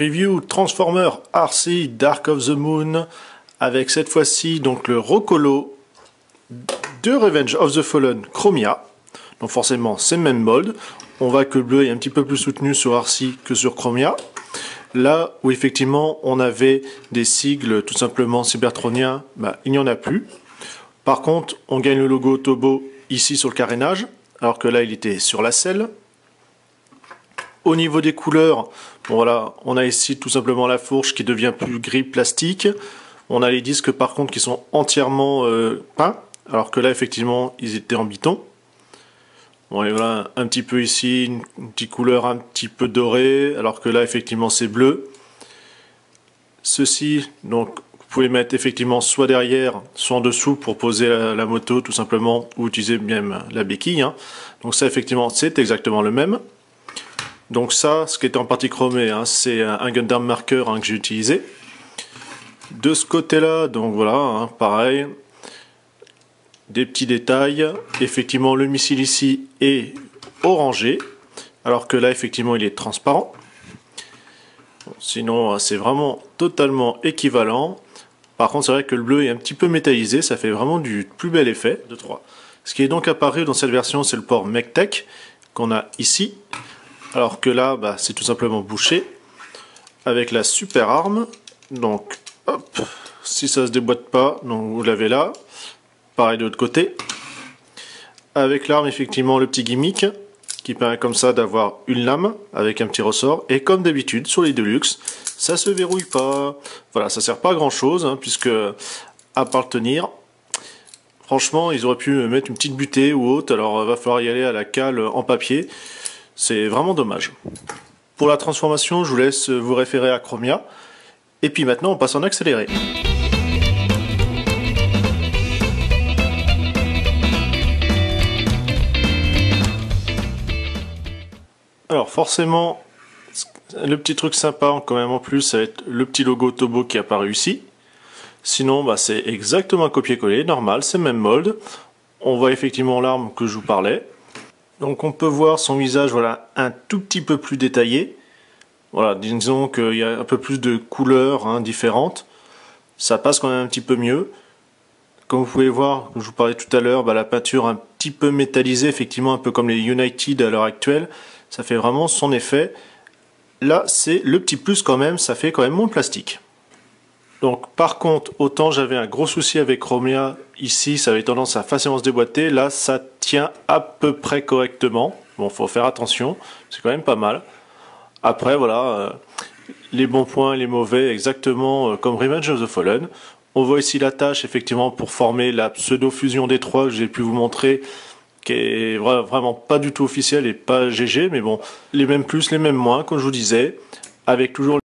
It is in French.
Preview Transformer RC Dark of the Moon avec cette fois-ci donc le Rocolo de Revenge of the Fallen Chromia. Donc forcément c'est le même mold. On voit que le bleu est un petit peu plus soutenu sur RC que sur Chromia. Là où effectivement on avait des sigles tout simplement cybertroniens, il n'y en a plus. Par contre on gagne le logo Tobo ici sur le carénage, alors que là il était sur la selle. Au niveau des couleurs, bon voilà, on a ici tout simplement la fourche qui devient plus gris plastique. On a les disques par contre qui sont entièrement peints, alors que là effectivement ils étaient en biton. Bon, et voilà un petit peu ici, une petite couleur un petit peu dorée, alors que là effectivement c'est bleu. Ceci, donc vous pouvez mettre effectivement soit derrière, soit en dessous pour poser la moto tout simplement, ou utiliser même la béquille. Hein. Donc ça effectivement c'est exactement le même. Donc ça, ce qui était en partie chromé, c'est un Gundam marker que j'ai utilisé. De ce côté-là, donc voilà, pareil, des petits détails. Effectivement, le missile ici est orangé, alors que là, effectivement, il est transparent. Bon, sinon, c'est vraiment totalement équivalent. Par contre, c'est vrai que le bleu est un petit peu métallisé, ça fait vraiment du plus bel effet. 2, 3. Ce qui est donc apparu dans cette version, c'est le port MECTEC qu'on a ici. Alors que là, c'est tout simplement bouché avec la super arme. Donc, hop, si ça se déboîte pas, donc vous l'avez là. Pareil de l'autre côté. Avec l'arme, effectivement, le petit gimmick qui permet comme ça d'avoir une lame avec un petit ressort. Et comme d'habitude, sur les Deluxe, ça se verrouille pas. Voilà, ça sert pas à grand chose, puisque à part le tenir, franchement, ils auraient pu mettre une petite butée ou autre. Alors, va falloir y aller à la cale en papier. C'est vraiment dommage. Pour la transformation, je vous laisse vous référer à Chromia. Et puis maintenant, on passe en accéléré. Alors forcément, le petit truc sympa quand même en plus, ça va être le petit logo Tobo qui est apparu ici. Sinon, c'est exactement un copier-coller, normal, c'est le même mold. On voit effectivement l'arme que je vous parlais. Donc on peut voir son visage, voilà, un tout petit peu plus détaillé. Voilà, disons qu'il y a un peu plus de couleurs différentes. Ça passe quand même un petit peu mieux. Comme vous pouvez voir, comme je vous parlais tout à l'heure, la peinture un petit peu métallisée, effectivement un peu comme les United à l'heure actuelle. Ça fait vraiment son effet. Là, c'est le petit plus quand même, ça fait quand même moins plastique. Donc par contre, autant j'avais un gros souci avec Chromia, ici ça avait tendance à facilement se déboîter, là ça tient à peu près correctement. Bon, faut faire attention, c'est quand même pas mal. Après voilà, les bons points, les mauvais, exactement comme Revenge of the Fallen. On voit ici la tâche effectivement pour former la pseudo-fusion des trois que j'ai pu vous montrer, qui est vraiment pas du tout officielle et pas GG, mais bon, les mêmes plus, les mêmes moins, comme je vous disais, avec toujours